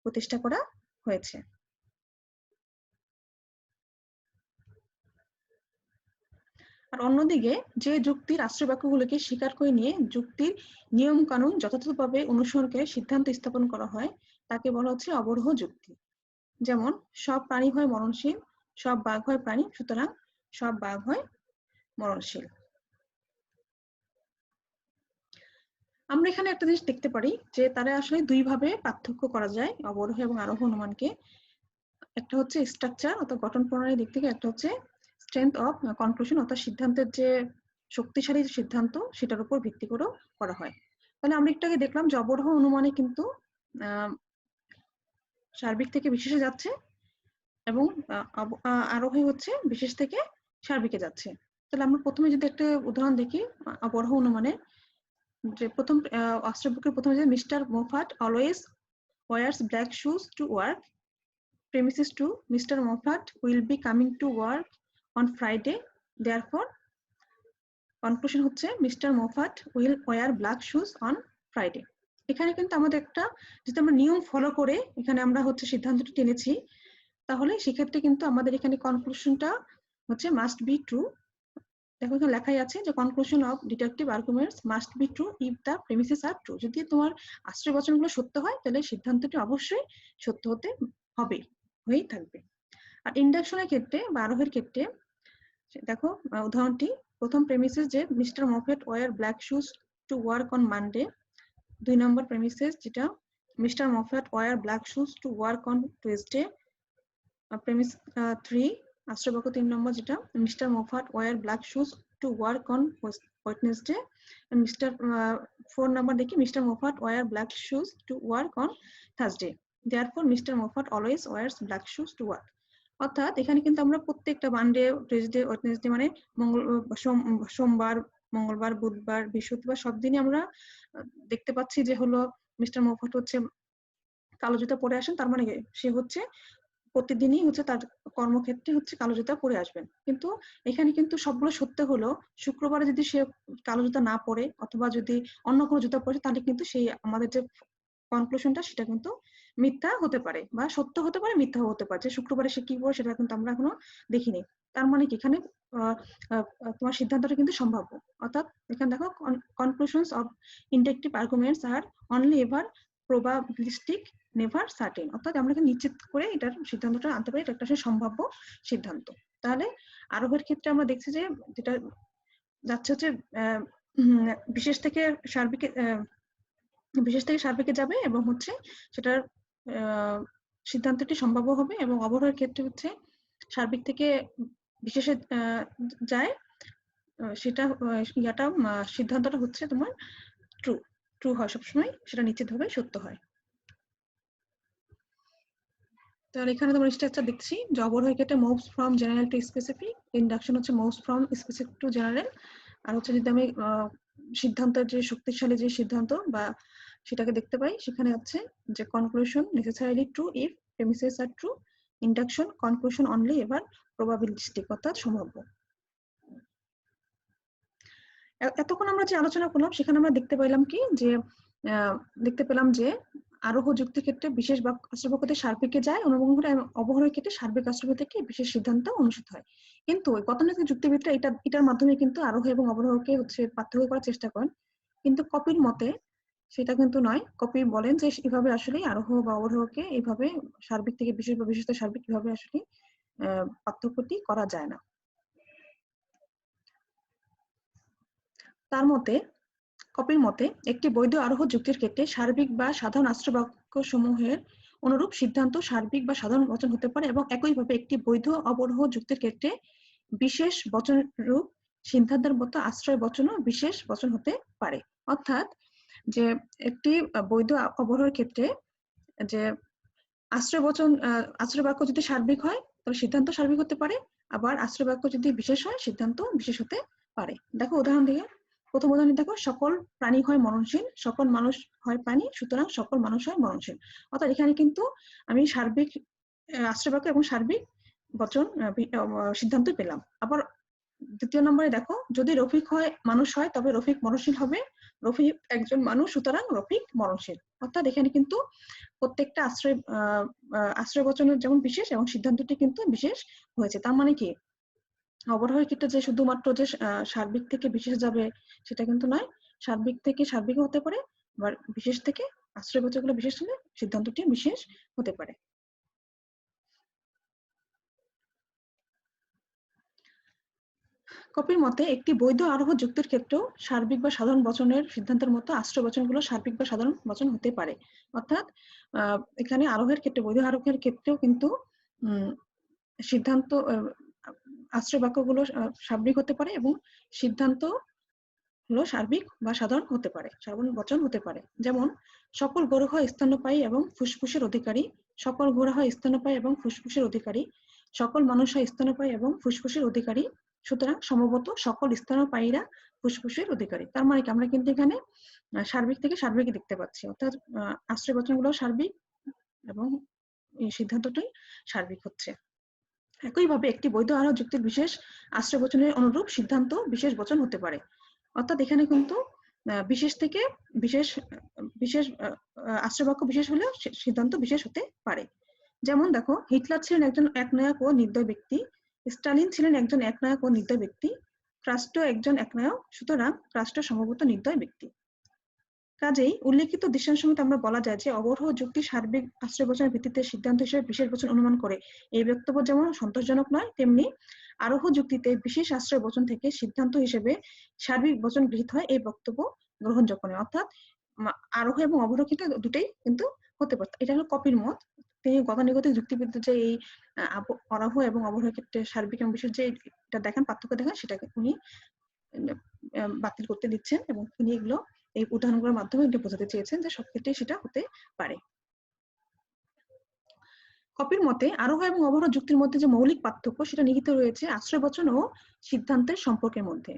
প্রতিষ্ঠা করা হয়েছে। আর অন্যদিকে যে যুক্তির আশ্রয় বাক্যগুলোকে স্বীকার করে নিয়ে যুক্তির নিয়ম কানুন যথাযথভাবে অনুসরণ করে সিদ্ধান্ত স্থাপন করা হয়, তাকে বলা হচ্ছে অবরোহ যুক্তি। যেমন, সব প্রাণী হয় মরণশীল, সব বাঘ হয় প্রাণী, সুতরাং সব বাঘ হয় মরণশীল। আমরা এখানে একটা জিনিস দেখতে পারি যে তারা আসলে দুই ভাবে পার্থক্য করা যায় অবরোহ এবং আরোহ অনুমানকে। একটা হচ্ছে স্ট্রাকচার অর্থাৎ গঠন প্রণালীর দিক থেকে, একটা হচ্ছে স্ট্রেংথ অফ কনক্লুশন অর্থাৎ সিদ্ধান্তের যে শক্তিশালী সিদ্ধান্ত সেটার উপর ভিত্তি করেও করা হয়। তাহলে আমরা একটু আগে দেখলাম যে অবরোহ অনুমানে কিন্তু সার্বিক থেকে বিশেষে যাচ্ছে এবং আরোহী হচ্ছে বিশেষ থেকে সার্বিকে যাচ্ছে। তাহলে আমরা প্রথমে যদি একটা উদাহরণ দেখি অবরোহ অনুমানের, যে প্রথম আশ্রয় বাক্যের প্রথমে যে mister Moffat always wears black shoes to work, premises 2, Mr. Moffat will be coming to work on Friday, therefore conclusion হচ্ছে mister Moffat will wear black shoes on Friday. এখানে কিন্তু আমাদের একটা, যদি আমরা নিয়ম ফলো করে এখানে আমরা হচ্ছে সিদ্ধান্তটি টেনেছি, তাহলে সেক্ষেত্রে কিন্তু আমাদের এখানে কনক্লুশনটা হচ্ছে মাস্ট বি ট্রু। দেখো এখানে লেখাই আছে যে conclusion of deductive arguments must be true if the premises are true. যদি তোমার আশ্রয় বচনগুলো সত্য হয় তাহলে সিদ্ধান্তটি অবশ্যই সত্য হয়েই থাকবে। আর ইন্ডাকশনের ক্ষেত্রে বা আরোহের ক্ষেত্রে দেখো উদাহরণটি, প্রথম প্রেমিসেস যে mister Moffat wear black shoes to work on Monday. 2 number premises যেটা mister Moffat wear black shoes to work on Tuesday. Premise 3 আশ্রয় বাক্য 3 নম্বর যেটা mister Moffat wear black shoes to work on Wednesday, mister 4 number দেখি, mister Moffat wear black shoes to work on Thursday, therefore mister Moffat always wears black shoes to work. অর্থাৎ এখানে কিন্তু আমরা প্রত্যেকটা মানডে, টিউসডে, ওয়েডনেসডে মানে সোমবার, মঙ্গলবার, বুধবার, বৃহস্পতিবার সব দিনই আমরা দেখতে পাচ্ছি যে হলো মিস্টার মোফাট হচ্ছে কালো জুতা পরে আসেন, তার মানে সে হচ্ছে প্রতিদিনই হচ্ছে তার কর্মক্ষেত্রে হচ্ছে কালো জুতা পরে আসবেন। কিন্তু এখানে কিন্তু সবগুলো সত্য হলো শুক্রবারে যদি সে কালো জুতা না পরে অথবা যদি অন্য কোনো জুতা পরে, তাহলে কিন্তু সেই আমাদের যে কনক্লুশনটা সেটা কিন্তু মিথ্যা হতে পারে বা সত্য হতে পারে, মিথ্যা হতে পারে। যে শুক্রবারে সে কি পরে সেটা কিন্তু আমরা এখনো দেখিনি। তার মানে কি এখানে তোমার সিদ্ধান্তটা কিন্তু সম্ভাব্য। অর্থাৎ এখানে দেখো, conclusions of inductive arguments are only ever probabilistic, never certain. অর্থাৎ আমরা নিশ্চিত করে এটার সিদ্ধান্তটা আনতে পারি, এটা একটা সম্ভাব্য সিদ্ধান্ত। তাহলে আরোহের ক্ষেত্রে আমরা দেখছি যে যেটা যাচ্ছে হচ্ছে বিশেষ থেকে সার্বিকে যাবে এবং হচ্ছে সেটার সিদ্ধান্তটি সম্ভাব্য হবে, এবং অবরোহের ক্ষেত্রে হচ্ছে সার্বিক থেকে বিশেষে যায়, সেটা সিদ্ধান্তটা হচ্ছে তোমার ট্রু হয় সবসময়, সেটা নিশ্চিতভাবে সত্য হয়। তাহলে এখানে তোমরা স্ট্রাকচার দেখছি যে অবরোহের ক্ষেত্রে moves from general to specific, induction হচ্ছে moves from specific to general. আর হচ্ছে যদি আমি সিদ্ধান্তের যে শক্তিশালী যে সিদ্ধান্ত বা সেটাকে দেখতে পাই, সেখানে হচ্ছে যে conclusion necessarily true if premises are true, induction conclusion only ever probabilistic, অর্থাৎ সম্ভাব্য। এতক্ষণ আমরা যে আলোচনা করলাম সেখানে আমরা দেখতে পেলাম যে আরোহ যুক্তির ক্ষেত্রে বিশেষ আশ্রয়বাক্য থেকে সার্বিকে যায়, অবরোহের ক্ষেত্রে সার্বিক আশ্রয় থেকে বিশেষ সিদ্ধান্ত অনুষ্ঠিত হয়। কিন্তু গতানুগতিক যুক্তিবিদরা এটার মাধ্যমে কিন্তু আরোহ এবং অবরোহকে হচ্ছে পার্থক্য করার চেষ্টা করেন, কিন্তু কপির মতে সেটা কিন্তু নয়। কপি বলেন যে এভাবে আসলে আরোহ বা অবরোহকে এইভাবে সার্বিক থেকে বিশেষ বা বিশেষ সার্বিক কিভাবে আসলে পার্থক্যটি করা যায় না। তার মতে, কপির মতে একটি বৈধ আরোহ যুক্তির ক্ষেত্রে সার্বিক বা সাধারণ আশ্রয়বাক্য সমূহের অনুরূপ সিদ্ধান্ত সার্বিক বা সাধারণ বচন হতে পারে, এবং একইভাবে একটি বৈধ অবরোহ যুক্তির ক্ষেত্রে বিশেষ বচন রূপ সিদ্ধান্তের মতো আশ্রয় বচনও বিশেষ বচন হতে পারে। অর্থাৎ যে একটি বৈধ অবরোহের ক্ষেত্রে যে আশ্রয় বাক্য যদি সার্বিক হয় তাহলে সিদ্ধান্ত সার্বিক হতে পারে, আবার আশ্রয় বাক্য যদি বিশেষ হয় সিদ্ধান্ত বিশেষ হতে পারে। দেখো উদাহরণ দিয়ে, প্রথম উদাহরণ দেখো, সকল প্রাণী হয় মরণশীল, সকল মানুষ হয় প্রাণী, সুতরাং সকল মানুষ হয় মরণশীল। অর্থাৎ এখানে কিন্তু আমি সার্বিক আশ্রয় বাক্য এবং সার্বিক বচন সিদ্ধান্ত পেলাম। আবার দ্বিতীয় নম্বরে দেখো, যদি রফিক হয় মানুষ হয় তবে রফিক মরণশীল হবে, রফিক একজন মানুষ সুতরাং রফিক মরণশীল। অর্থাৎ এখানে কিন্তু প্রত্যেকটা আশ্রয় বচনের যেমন বিশেষ এবং সিদ্ধান্তটি কিন্তু বিশেষ হয়েছে। তার মানে কি অবরোহের ক্ষেত্রে যে শুধুমাত্র যে সার্বিক থেকে বিশেষ যাবে সেটা কিন্তু নয়, সার্বিক থেকে সার্বিক হতে পারে, আবার বিশেষ থেকে আশ্রয় বচনগুলো বিশেষ হলে সিদ্ধান্তটি বিশেষ হতে পারে। কপির মতে একটি বৈধ আরোহ যুক্তির ক্ষেত্রেও সার্বিক বা সাধারণ বচনের সিদ্ধান্তের মতো আশ্রয় বচনগুলো সার্বিক বা সাধারণ বচন হতে পারে। অর্থাৎ এখানে আরোহের ক্ষেত্রে, বৈধ আরোহের ক্ষেত্রেও কিন্তু সিদ্ধান্ত আশ্রয় বাক্যগুলো সার্বিক হতে পারে এবং সিদ্ধান্ত হলো সার্বিক বা সাধারণ হতে পারে, সাধারণ বচন হতে পারে। যেমন সকল গরু হয় স্তন্যপায়ী এবং ফুসফুসের অধিকারী, সকল ঘোড়া হয় স্তন্যপায়ী এবং ফুসফুসের অধিকারী, সকল মানুষ হয় স্তন্যপায়ী এবং ফুসফুসের অধিকারী, সুতরাং সম্ভবত সকল স্তন্যপায়ীরা ফুসফুসের অধিকারী। তার মানে কি আমরা কিন্তু এখানে সার্বিক থেকে সার্বিক দেখতে পাচ্ছি, অর্থাৎ আশ্রয় বচনগুলো সার্বিক এবং এই সিদ্ধান্তটাই সার্বিক হচ্ছে। একইভাবে একটি বৈধ আরোহ যুক্তির বিশেষ আশ্রয় বচনের অনুরূপ সিদ্ধান্ত বিশেষ বচন হতে পারে। অর্থাৎ এখানে কিন্তু বিশেষ থেকে বিশেষ আশ্রয় বাক্য বিশেষ হলেও সিদ্ধান্ত বিশেষ হতে পারে। যেমন দেখো, হিটলার ছিলেন একজন একনায়ক ও নির্দয় ব্যক্তি, স্টালিন ছিলেন একজন একনায়ক ও নির্দয় ব্যক্তি, ক্রাস্টো একজন একনায়ক, সুতরাং ক্রাস্টো সম্ভবত নির্দয় ব্যক্তি। কাজেই উল্লেখিত দৃষ্টান্তসমূহে আমরা বলা যায় যে অবরোহ যুক্তি সার্বিক আশ্রয় বচনের ভিত্তিতে সিদ্ধান্ত হিসেবে বিশেষ বচন অনুমান করে। এই বক্তব্য যেমন সন্তোষজনক নয়, তেমনি আরোহ যুক্তিতে বিশেষ আশ্রয় বচন থেকে সিদ্ধান্ত হিসেবে সার্বিক বচন গৃহীত হয়, এই বক্তব্য গ্রহণযোগ্য নয়। অর্থাৎ আরোহ এবং অবরোহ ক্ষেত্রে দুটোই কিন্তু হতে পারে। এটা হলো কপির মত। তিনি গতানুগতিক যুক্তিবিদ্যা যে এই আরোহ এবং অবরোহ ক্ষেত্রে সার্বিক এবং বিশেষ যে এটা দেখেন পার্থক্য দেখেন, সেটাকে উনি বাতিল করতে দিচ্ছেন, এবং তিনি এগুলো এই উদাহরণগুলোর মাধ্যমে এটা বোঝাতে চেয়েছেন যে সব ক্ষেত্রেই সেটা হতে পারে। কপির মতে আরোহ এবং অবরোহ যুক্তির মধ্যে যে মৌলিক পার্থক্য সেটা নিহিত রয়েছে আশ্রয়বচন ও সিদ্ধান্তের সম্পর্কের মধ্যে।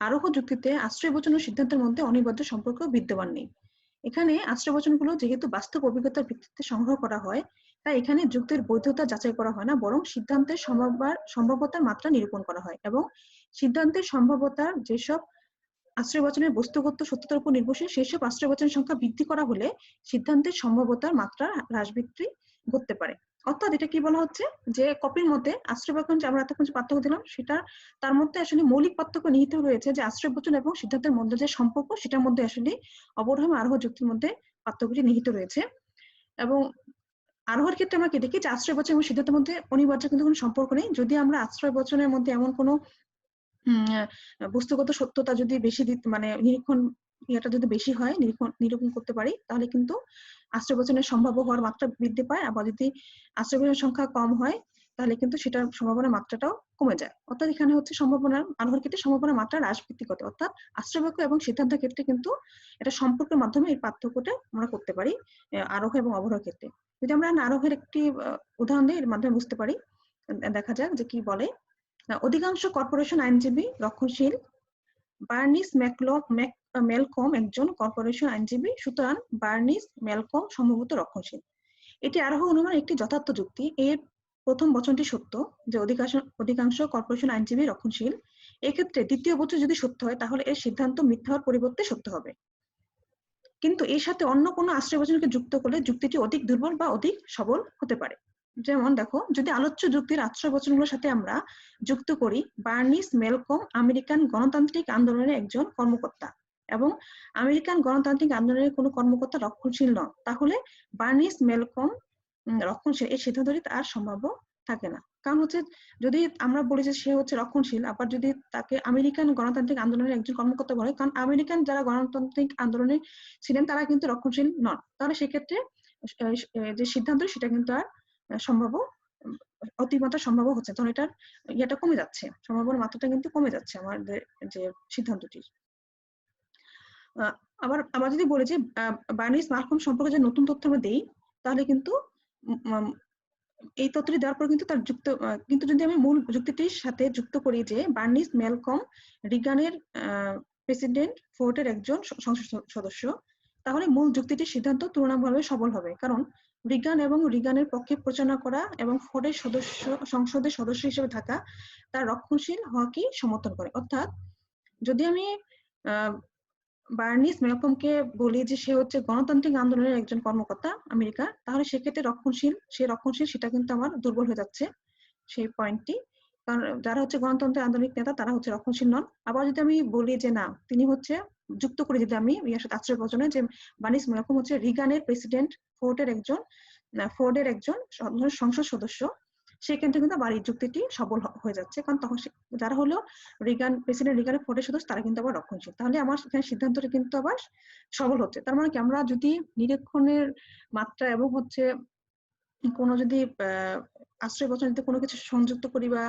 আরোহ যুক্তিতে আশ্রয়বচন ও সিদ্ধান্তের মধ্যে অনিবার্য সম্পর্ক বিদ্যমান নেই। এখানে আশ্রয়বচনগুলো যেহেতু বাস্তব অভিজ্ঞতার ভিত্তিতে সংগ্রহ করা হয়, তাই এখানে যুক্তির বৈধতা যাচাই করা হয় না, বরং সিদ্ধান্তের সম্ভাব্যতার মাত্রা নিরূপণ করা হয়, এবং সিদ্ধান্তের সম্ভাব্যতার যেসব আশ্রয়বচনের বস্তুগত সত্যতার উপর নির্ভরশীল সেসব আশ্রয়বচনের সংখ্যা বৃদ্ধি করা হলে সিদ্ধান্তের সম্ভাব্যতার মাত্রা হ্রাস বৃদ্ধি ঘটতে পারে। অর্থাৎ এটা কি বলা হচ্ছে যে কপির মতে আশ্রয়বচন যে আমরা এতক্ষণ যে পার্থক্য দিলাম সেটা তার মধ্যে আসলে মৌলিক পার্থক্য নিহিত রয়েছে যে আশ্রয়বচন এবং সিদ্ধান্তের মধ্যে যে সম্পর্ক সেটার মধ্যে আসলে অবরোহ এবং আরোহ যুক্তির মধ্যে পার্থক্যটি নিহিত রয়েছে। এবং আরোহের ক্ষেত্রে আমরা কি দেখি যে আশ্রয়বচন এবং সিদ্ধান্তের মধ্যে অনিবার্য কিন্তু কোনো সম্পর্ক নেই। যদি আমরা আশ্রয়বচনের মধ্যে এমন কোনো বস্তুগত সত্যতা যদি বেশি মানে নিরীক্ষণ ইয়েটা যদি বেশি হয়, নিরূপণ করতে পারি, তাহলে কিন্তু আশ্রয়বচনের সম্ভাব্য হওয়ার মাত্রা বৃদ্ধি পায়। আবার যদি আশ্রয়বচনের সংখ্যা কম হয় তাহলে কিন্তু সেটার সম্ভাবনার মাত্রাটাও কমে যায়। অর্থাৎ এখানে হচ্ছে সম্ভাবনার আরোহের ক্ষেত্রে সম্ভাবনার মাত্রা হ্রাস বৃদ্ধি ঘটে। অর্থাৎ আশ্রয়বাক্য এবং সিদ্ধান্তের ক্ষেত্রে কিন্তু এটা সম্পর্কের মাধ্যমে এই পার্থক্যটা আমরা করতে পারি আরোহ এবং অবরোহের ক্ষেত্রে। যদি আমরা আরোহের একটি উদাহরণ দিই, এর মাধ্যমে বুঝতে পারি। দেখা যাক যে কি বলে। অধিকাংশ কর্পোরেশন আইনজীবী রক্ষণশীল। বার্নিস মেলকম একজন কর্পোরেশন আইনজীবী, সুতরাং বার্নিস মেলকম সম্ভবত রক্ষণশীল। এটি আরোহ অনুমান একটি যথার্থ যুক্তি। এর প্রথম বচনটি সত্য যে অধিকাংশ কর্পোরেশন আইনজীবী রক্ষণশীল। এক্ষেত্রে দ্বিতীয় বচন যদি সত্য হয় তাহলে এর সিদ্ধান্ত মিথ্যা হওয়ার পরিবর্তে সত্য হবে। কিন্তু এর সাথে অন্য কোনো আশ্রয়বচনকে যুক্ত করলে যুক্তিটি অধিক দুর্বল বা অধিক সবল হতে পারে। যেমন দেখো, যদি আলোচ্য যুক্তির আশ্রয়বচনগুলোর সাথে আমরা যুক্ত করি বার্নিস মেলকম আমেরিকান গণতান্ত্রিক আন্দোলনের একজন কর্মকর্তা এবং আমেরিকান গণতান্ত্রিক আন্দোলনের কোনো কর্মকর্তা রক্ষণশীল নন, তাহলে বার্নিস মেলকম রক্ষণশীল এই সিদ্ধান্তটি আর সম্ভাব্য থাকে না। কারণ হচ্ছে যদি আমরা বলি যে সে হচ্ছে রক্ষণশীল, আবার যদি তাকে আমেরিকান গণতান্ত্রিক আন্দোলনের একজন কর্মকর্তা বলে, কারণ আমেরিকান যারা গণতান্ত্রিক আন্দোলনে ছিলেন তারা কিন্তু রক্ষণশীল নন, তাহলে সেক্ষেত্রে যে সিদ্ধান্ত সেটা কিন্তু আর সম্ভাব্য অতিমাত্রা সম্ভাব্য হচ্ছে, তখন এটার ইয়েটা কমে যাচ্ছে, সম্ভাবনার মাত্রাটা কিন্তু কমে যাচ্ছে আমাদের যে সিদ্ধান্তটির। আবার আমরা যদি বলি যে বার্নিস মার্কম সম্পর্কে যে নতুন তথ্য আমরা দেই, তাহলে কিন্তু এই তথ্যটি দেওয়ার পর কিন্তু তার যুক্ত কিন্তু যদি আমি মূল যুক্তিটির সাথে যুক্ত করি যে বার্নিস মেলকম রিগানের প্রেসিডেন্ট ফোর্ডের একজন সংসদ সদস্য, তাহলে মূল যুক্তিটির সিদ্ধান্ত তুলনামূলকভাবে সবল হবে, কারণ রিগান এবং রিগানের পক্ষে প্রচারণা করা এবং ফোর্ডের সংসদের সদস্য হিসেবে থাকা তার রক্ষণশীল হওয়াকে সমর্থন করে। অর্থাৎ যদি আমি বার্নিস মেলকমকে বলি যে সে হচ্ছে গণতান্ত্রিক আন্দোলনের একজন কর্মকর্তা আমেরিকা, তাহলে সেক্ষেত্রে রক্ষণশীল সেটা কিন্তু আমার দুর্বল হয়ে যাচ্ছে সেই পয়েন্টটি, কারণ যারা হচ্ছে গণতন্ত্রের আন্দোলনিক নেতা তারা হচ্ছে রক্ষণশীল নন। আবার যদি আমি বলি যে না, তিনি হচ্ছে যুক্ত করি যদি আমি আশ্রয়বচনে যে বার্নিস মেলকম হচ্ছে রিগানের প্রেসিডেন্ট ফোর্ডের একজন সংসদ সদস্য, সেক্ষেত্রে কিন্তু আবার এই যুক্তিটি সবল হয়ে যাচ্ছে, কারণ তখন যারা হলো প্রেসিডেন্ট রিগানের ফোর্ডের সদস্য তারা কিন্তু আবার রক্ষণশীল, তাহলে আমার এখানে সিদ্ধান্তটা কিন্তু আবার সবল হচ্ছে। তার মানে কি, আমরা যদি নিরীক্ষণের মাত্রা এবং হচ্ছে কোনো যদি আশ্রয়বচনে কোনো কিছু সংযুক্ত করি বা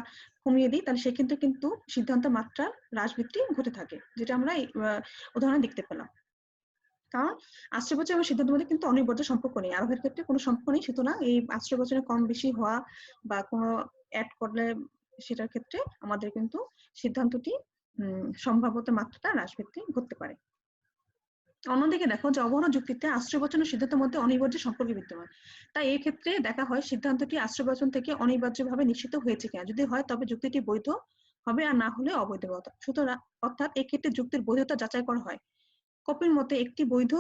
কমিয়ে দিই, তাহলে সেক্ষেত্রে কিন্তু সিদ্ধান্তের মাত্রা হ্রাস বৃদ্ধি ঘটে থাকে, যেটা আমরা উদাহরণে দেখতে পেলাম। কারণ আশ্রয়বচন এবং সিদ্ধান্তের মধ্যে কিন্তু অনিবার্য সম্পর্ক নেই, আরোহের ক্ষেত্রে কোনো সম্পর্ক নেই, সুতরাং এই আশ্রয়বচনে কম বেশি হওয়া বা কোনো অ্যাড করলে সেটার ক্ষেত্রে আমাদের কিন্তু সিদ্ধান্তটি সম্ভাব্যতার মাত্রাটা হ্রাস বৃদ্ধি ঘটতে পারে। অন্যদিকে দেখো যে অবরোহ যুক্তিতে আশ্রয়বচন ও সিদ্ধান্তের মধ্যে অনিবার্য সম্পর্ক বিদ্যমান, তাই এই ক্ষেত্রে দেখা হয় সিদ্ধান্তটি আশ্রয়বচন থেকে অনিবার্যভাবে নিশ্চিত হয়েছে কিনা, যদি হয় তবে যুক্তিটি বৈধ হবে, আর না হলে অবৈধ। সুতরাং অর্থাৎ এক্ষেত্রে যুক্তির বৈধতা যাচাই করা হয়। কপির মতে একটি বৈধ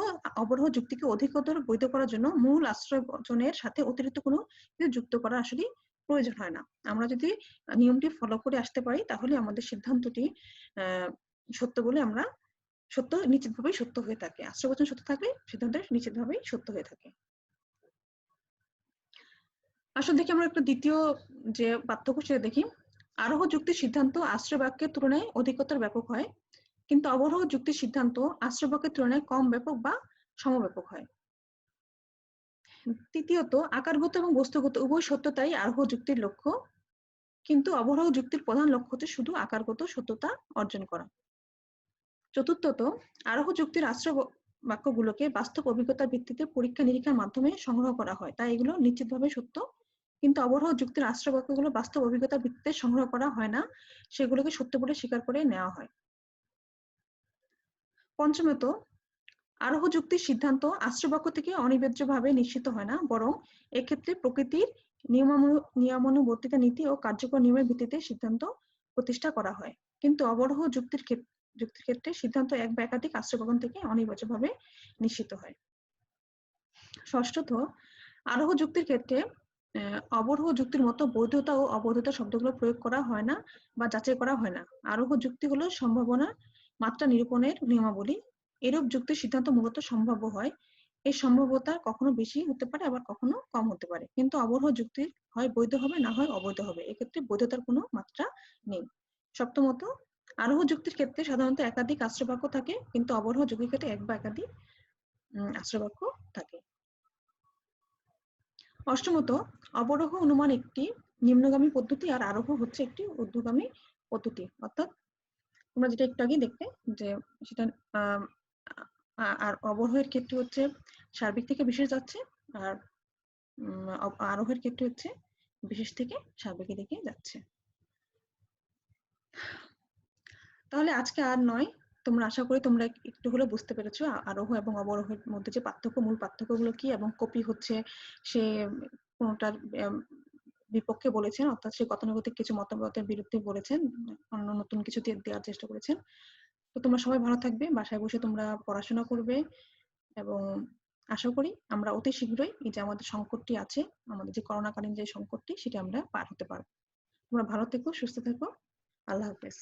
অবরোহ যুক্তিকে অধিকতর বৈধ করার জন্য মূল আশ্রয়বচনের সাথে অতিরিক্ত কোনো কিছু যুক্ত করা আসলে প্রয়োজন হয় না। আমরা যদি নিয়মটি ফলো করে আসতে পারি তাহলে আমাদের সিদ্ধান্তটি সত্য বলে আমরা নিশ্চিতভাবেই সত্য হয়ে থাকে। আশ্রয়বচন সত্য থাকলে সিদ্ধান্ত নিশ্চিতভাবেই সত্য হয়ে থাকে। আসলে দেখি আমরা একটা দ্বিতীয় যে পার্থক্য সেটা দেখি। আরোহ যুক্তির সিদ্ধান্ত আশ্রয় বাক্যের তুলনায় অধিকতর ব্যাপক হয়, কিন্তু অবরোহ যুক্তির সিদ্ধান্ত আশ্রয় বাক্যের তুলনায় কম ব্যাপক বা সমব্যাপক হয়। তৃতীয়ত, আকারগত এবং বস্তুগত উভয় সত্যতাই আরোহ যুক্তির লক্ষ্য, কিন্তু অবরোহ যুক্তির প্রধান লক্ষ্য হচ্ছে শুধু আকারগত সত্যতা অর্জন করা। চতুর্থত, আরোহ যুক্তির আশ্রয় বাক্যগুলোকে বাস্তব অভিজ্ঞতার ভিত্তিতে পরীক্ষা নিরীক্ষার মাধ্যমে সংগ্রহ করা হয়, তাই এগুলো নিশ্চিতভাবে সত্য। কিন্তু অবরোহ যুক্তির আশ্রয় বাক্যগুলো বাস্তব অভিজ্ঞতার ভিত্তিতে সংগ্রহ করা হয় না, সেগুলোকে সত্য বলে স্বীকার করে নেওয়া হয়। পঞ্চমত, আরোহ যুক্তির সিদ্ধান্ত আশ্রয় বাক্য থেকে অনিবার্যভাবে নিশ্চিত হয় না, বরং এক্ষেত্রে প্রকৃতির নিয়মানুবর্তিতা নীতি ও কার্যকর নিয়মের ভিত্তিতে সিদ্ধান্ত প্রতিষ্ঠা করা হয়। কিন্তু অবরোহ যুক্তির ক্ষেত্রে সিদ্ধান্ত এক বা একাধিক আশ্রয় বাক্য থেকে অনিবার্যভাবে নিশ্চিত হয়। ষষ্ঠত, আরোহ যুক্তির ক্ষেত্রে অবরোহ যুক্তির মতো বৈধতা ও অবৈধতা শব্দগুলো প্রয়োগ করা হয় না বা যাচাই করা হয় না। আরোহ যুক্তি হলো সম্ভাবনা মাত্রা নিরূপণের নিয়মাবলী। এরূপ যুক্তির সিদ্ধান্ত মূলত সম্ভাব্য হয়। এই সম্ভাব্যতা কখনো বেশি হতে পারে, আবার কখনো কম হতে পারে। কিন্তু অবরোহ যুক্তির হয় বৈধ হবে, না হয় অবৈধ হবে। এক্ষেত্রে বৈধতার কোনো মাত্রা নেই। সপ্তমত, আরোহ যুক্তির ক্ষেত্রে সাধারণত একাধিক আশ্রয় বাক্য থাকে, কিন্তু অবরোহ যুক্তির ক্ষেত্রে এক বা একাধিক আশ্রয় বাক্য থাকে। অষ্টমত, অবরোহ অনুমান একটি নিম্নগামী পদ্ধতি, আর আরোহ হচ্ছে একটি ঊর্ধ্বগামী পদ্ধতি। অর্থাৎ তোমরা যেটা একটু আগে দেখতে যে সেটা আর অবরোহের ক্ষেত্রে হচ্ছে সার্বিক থেকে বিশেষ যাচ্ছে, আর আরোহের ক্ষেত্রে হচ্ছে বিশেষ থেকে সার্বিকের দিকে যাচ্ছে। তাহলে আজকে আর নয়, তোমরা আশা করি তোমরা একটু হলেও বুঝতে পেরেছো আরোহ এবং অবরোহের মধ্যে যে পার্থক্য, মূল পার্থক্যগুলো কি, এবং কপি হচ্ছে সে কোনটার বিপক্ষে বলেছেন, অর্থাৎ সে গতানুগতিক কিছু মতবাদের বিরুদ্ধে বলেছেন, অন্য নতুন কিছু দেওয়ার চেষ্টা করেছেন। তো তোমরা সবাই ভালো থাকবে, বাসায় বসে তোমরা পড়াশোনা করবে, এবং আশা করি আমরা অতি শীঘ্রই এই যে আমাদের সংকটটি আছে, আমাদের যে করোনাকালীন যে সংকটটি, সেটা আমরা পার হতে পারবো। তোমরা ভালো থেকো, সুস্থ থেকো। আল্লাহ হাফেজ।